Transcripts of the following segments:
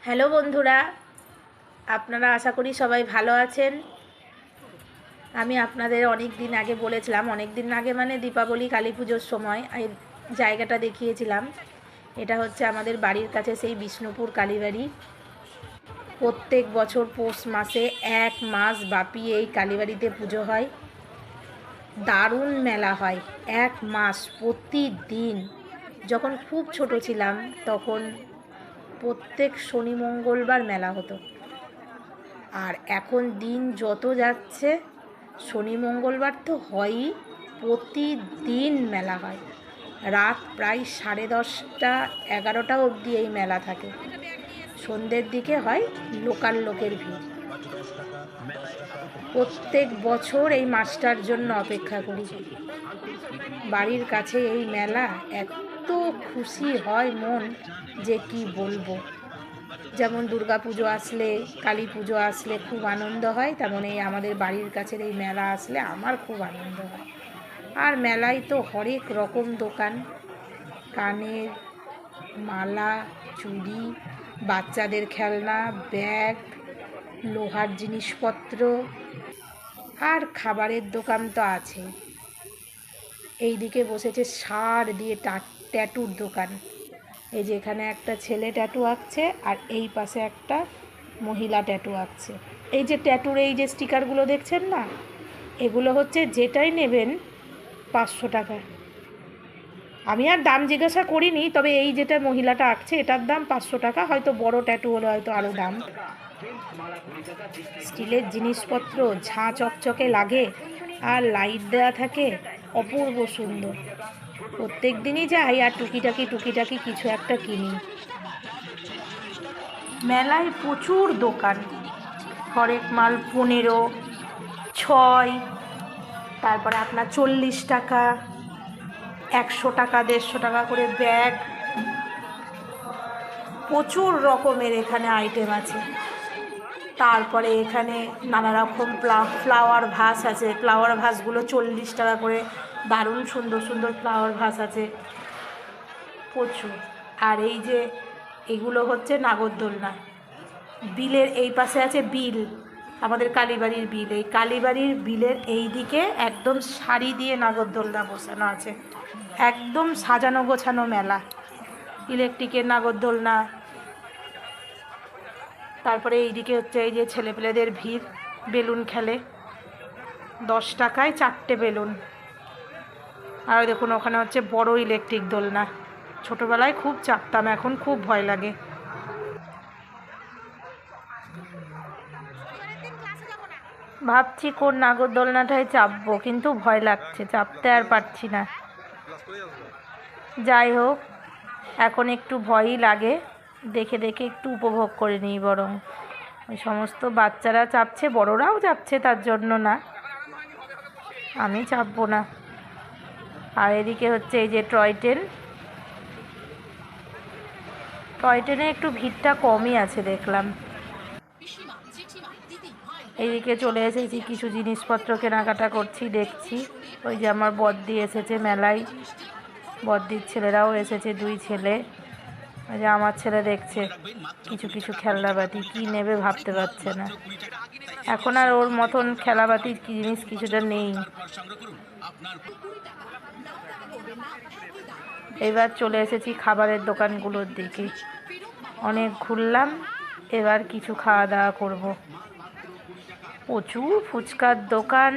Hello বন্ধুরা, আপনারা আশা করি সবাই ভালো আছেন। আমি আপনাদের অনেক দিন আগে বলেছিলাম, অনেক দিন আগে মানে দীপাবলি কালী পুজোর সময় এই জায়গাটা দেখিয়েছিলাম। এটা হচ্ছে আমাদের বাড়ির কাছে সেই বিষ্ণুপুর কালীবাড়ি। প্রত্যেক বছর পৌষ মাসে 1 মাস ব্যাপী এই কালীবাড়িতে পুজো হয়। দারুণ মেলা হয় 1 মাস প্রতিদিন। যখন খুব ছোট ছিলাম তখন প্রত্যেক শনি মঙ্গলবার মেলা হতো। আর এখন দিন যত যাচ্ছে শনি মঙ্গলবার তো হয়ই, প্রতিদিন মেলা হয়। রাত প্রায় 10:30 11টা অবধি এই মেলা থাকে। সন্ধ্যের দিকে হয় লোকাল লোকের ভিড়। প্রত্যেক বছর এই মাসটার জন্য অপেক্ষা করি। বাড়ির কাছে এই মেলা, এত খুশি হয় মন যে কি বলবো। যেমন দুর্গা পুজো আসলে, কালী পুজো আসলে খুব আনন্দ হয়, তেমন এই আমাদের বাড়ির কাছের এই মেলা আসলে আমার খুব আনন্দ হয়। আর মেলায় তো হরেক রকম দোকান, কানের মালা, চুড়ি, বাচ্চাদের খেলনা, ব্যাগ, লোহার জিনিসপত্র, আর খাবারের দোকান তো আছেই। এই দিকে বসেছে সার দিয়ে ট্যাটুর দোকান। এই যে এখানে একটা ছেলে ট্যাটু আঁকছে আর এই পাশে একটা মহিলা ট্যাটু আঁকছে। এই যে ট্যাটুর এই যে স্টিকারগুলো দেখছেন না, এগুলো হচ্ছে যেটাই নেবেন 500 টাকা। আমি আর দাম জিজ্ঞাসা করিনি, তবে এই যেটা মহিলাটা আঁকছে এটার দাম 500 টাকা। হয়তো বড় ট্যাটু হলে হয়তো আরও দাম। স্টিলের জিনিসপত্র ঝাঁ চকচকে লাগে আর লাইট দেওয়া থাকে, অপূর্ব সুন্দর। প্রত্যেক দিনই যাই আর টুকিটাকি কিছু একটা কিনি। মেলায় প্রচুর দোকান, হরেক মাল 15, 6, তারপরে আপনার 40 টাকা, 100 টাকা, 150 টাকা করে ব্যাগ। প্রচুর রকমের এখানে আইটেম আছে। তারপরে এখানে নানা রকম ফ্লাওয়ার ভাস আছে। ফ্লাওয়ার ভাসগুলো 40 টাকা করে। দারুণ সুন্দর সুন্দর ফ্লাওয়ার ভাস আছে প্রচুর। আর এই যে এগুলো হচ্ছে নাগরদোলনা। বিলের এই পাশে আছে বিল, আমাদের কালীবাড়ির বিল। এই কালীবাড়ির বিলের এই দিকে একদম সারি দিয়ে নাগরদোলনা বসানো আছে। একদম সাজানো গোছানো মেলা। ইলেকট্রিকের নাগরদোলনা। তারপরে এইদিকে হচ্ছে এই যে ছেলেপেলেদের ভিড়, বেলুন খেলে 10 টাকায় 4টে বেলুন। আর দেখুন ওখানে হচ্ছে বড় ইলেকট্রিক দোলনা। ছোটোবেলায় খুব চাপতাম, এখন খুব ভয় লাগে। ভাবছি কোন নাগরদোলনাটায় চাপবো, কিন্তু ভয় লাগছে, চাপতে আর পারছি না। যাই হোক, এখন একটু ভয়ই লাগে, দেখে দেখে একটু উপভোগ করে নিই বরং। ওই সমস্ত বাচ্চারা চাপছে, বড়রাও চাপছে, তার জন্য না, আমি চাপবো না। আর এদিকে হচ্ছে এই যে টয় ট্রেন। টয় ট্রেনে একটু ভিড়টা কমই আছে দেখলাম। এইদিকে চলে এসেছি, কিছু জিনিসপত্র কেনাকাটা করছি, দেখছি। ওই যে আমার বদ্দি এসেছে মেলায়, বদ্দির ছেলেরাও এসেছে, 2 ছেলে। ওই যে আমার ছেলে দেখছে কিছু কিছু খেলনাবাতি, কি নেবে ভাবতে পারছে না। এখন আর ওর মতন খেলাবাতির জিনিস কিছুটা নেই। এবার চলে এসেছি খাবারের দোকানগুলোর দিকে। অনেক ঘুরলাম, এবার কিছু খাওয়া দাওয়া করব। প্রচুর ফুচকার দোকান,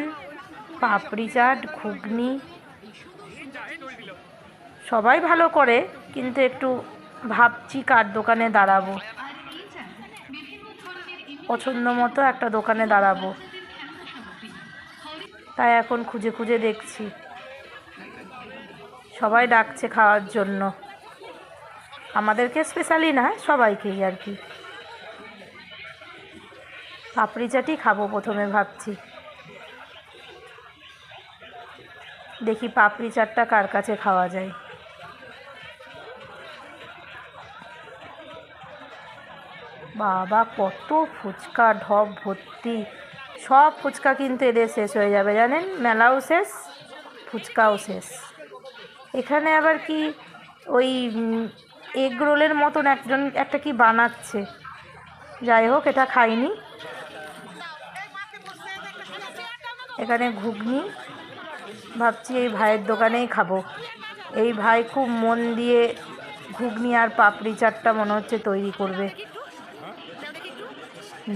পাপড়ি চাট, ঘুগনি, সবাই ভালো করে, কিন্তু একটু ভাবছি কার দোকানে দাঁড়াবো। পছন্দ মতো একটা দোকানে দাঁড়াবো, তাই এখন খুঁজে খুঁজে দেখছি। সবাই ডাকছে খাওয়ার জন্য, আমাদেরকে স্পেশালি না, সবাইকেই আর কি। পাপড়ি চাটই খাবো প্রথমে ভাবছি। দেখি পাপড়ি চাটটা কার কাছে খাওয়া যায়। বাবা কত ফুচকা, ঢপ ভর্তি। সব ফুচকা কিন্তু এদের শেষ হয়ে যাবে জানেন, মেলাও শেষ, ফুচকাও শেষ। এখানে আবার কি ওই এগ রোলের মতন একটা কি বানাচ্ছে, যাই হোক, এটা খাইনি। এখানে ঘুগনি, ভাবছি এই ভাইয়ের দোকানেই খাবো। এই ভাই খুব মন দিয়ে ঘুগনি আর পাপড়ি চাটটা মনে হচ্ছে তৈরি করবে।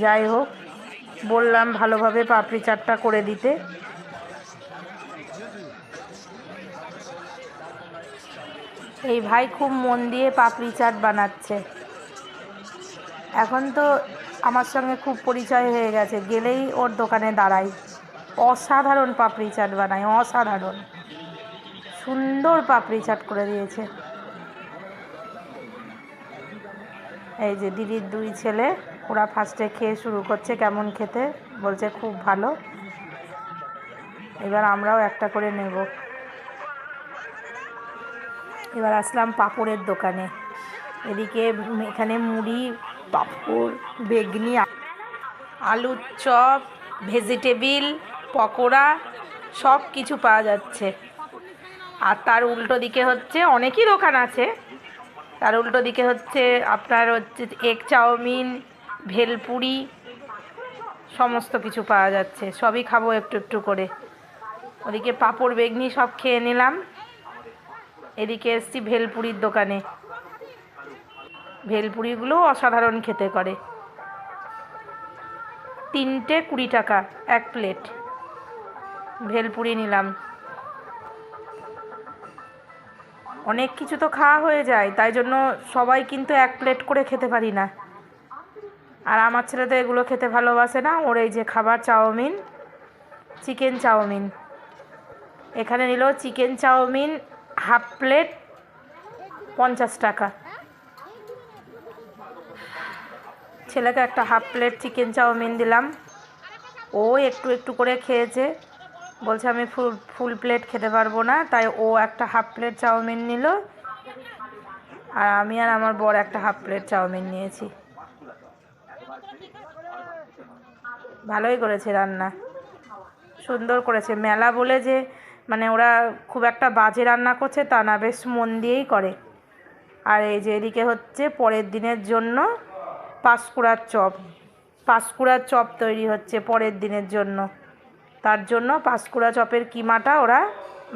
যাই হোক, বললাম ভালোভাবে পাপড়ি চাটটা করে দিতে। এই ভাই খুব মন দিয়ে পাপড়ি চাট বানাচ্ছে। এখন তো আমার সঙ্গে খুব পরিচয় হয়ে গেছে, গেলেই ওর দোকানে দাঁড়াই। অসাধারণ পাপড়ি চাট বানায়, অসাধারণ সুন্দর পাপড়ি চাট করে দিয়েছে। এই যে দিদির দুই ছেলে, ওরা ফার্স্টে খেয়ে শুরু করছে কেমন খেতে, বলছে খুব ভালো। এবার আমরাও একটা করে নেব। এবার আসলাম পাঁপড়ের দোকানে। এদিকে এখানে মুড়ি, পাঁপড়, বেগনি, আলুর চপ, ভেজিটেবিল, পকোড়া সব কিছু পাওয়া যাচ্ছে। আর তার উল্টো দিকে হচ্ছে অনেকই দোকান আছে, তার উল্টো দিকে হচ্ছে আপনার হচ্ছে এগ চাউমিন, ভেলপুরি, সমস্ত কিছু পাওয়া যাচ্ছে। সবই খাবো একটু একটু করে। ওদিকে পাঁপড় বেগনি সব খেয়ে নিলাম। এদিকে এসছি ভেলপুরির দোকানে। ভেলপুরিগুলো অসাধারণ খেতে করে। 3টে 20 টাকা 1 প্লেট ভেলপুরি নিলাম। অনেক কিছু তো খাওয়া হয়ে যায়, তাই জন্য সবাই কিন্তু 1 প্লেট করে খেতে পারি না। আর আমার ছেলে তো এগুলো খেতে ভালোবাসে না। ওর এই যে খাবার চাউমিন, চিকেন চাউমিন। এখানে নিল চিকেন চাউমিন হাফ প্লেট 50 টাকা। ছেলেকে একটা হাফ প্লেট চিকেন চাউমিন দিলাম। ও একটু একটু করে খেয়েছে, বলছে আমি ফুল প্লেট খেতে পারবো না, তাই ও একটা হাফ প্লেট চাউমিন নিল। আর আমি আর আমার বর একটা হাফ প্লেট চাউমিন নিয়েছি। ভালোই করেছে রান্না, সুন্দর করেছে। মেলা বলে যে মানে ওরা খুব একটা বাজে রান্না করছে তা না, বেশ মন দিয়েই করে। আর এই যে এদিকে হচ্ছে পরের দিনের জন্য পাঁশকুড়ার চপ। পাঁশকুড়ার চপ তৈরি হচ্ছে পরের দিনের জন্য। তার জন্য পাঁশকুড়া চপের কিমাটা ওরা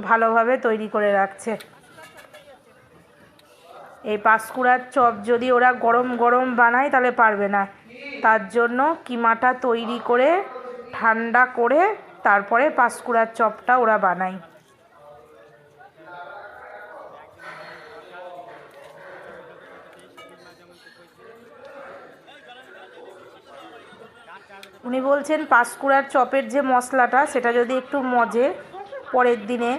ভালোভাবে তৈরি করে রাখছে। এই পাঁশকুড়ার চপ যদি ওরা গরম গরম বানায় তাহলে পারবে না, তার জন্য কিমাটা তৈরি করে ঠান্ডা করে তারপরে পাঁশকুড়ার চপটা ওরা বানায়। উনি বলছেন পাঁশকুড়ার চপের যে মশলাটা সেটা যদি একটু মজে পরের দিনে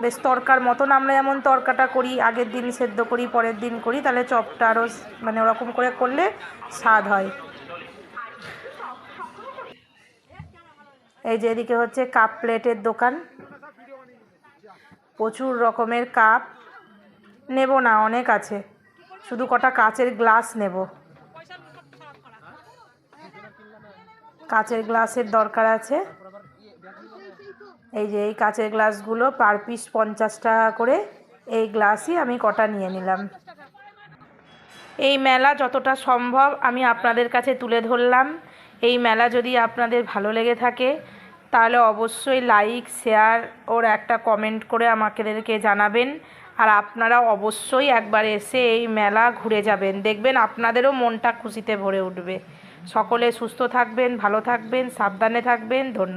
বেশ তরকার মতন, আমরা যেমন তরকাটা করি আগের দিন সেদ্ধ করি পরের দিন করি, তাহলে চপটা আরও মানে ওরকম করে করলে স্বাদ হয়। এই যে এদিকে হচ্ছে কাপ প্লেটের দোকান। প্রচুর রকমের কাপ নেব না, অনেক আছে, শুধু কটা কাচের গ্লাস নেব। কাচের গ্লাসের দরকার আছে। এই যে এই কাচের গ্লাসগুলো পার পিস 50 টাকা করে। এই গ্লাসই আমি কটা নিয়ে নিলাম। এই মেলা যতটা সম্ভব আমি আপনাদের কাছে তুলে ধরলাম। এই মেলা যদি আপনাদের ভালো লেগে থাকে তাহলে অবশ্যই লাইক, শেয়ার ওর একটা কমেন্ট করে আমাদেরকে জানাবেন। আর আপনারা অবশ্যই একবার এসে এই মেলা ঘুরে যাবেন, দেখবেন আপনাদেরও মনটা খুশিতে ভরে উঠবে। সকলে সুস্থ থাকবেন, ভালো থাকবেন, সাবধানে থাকবেন। ধন্যবাদ।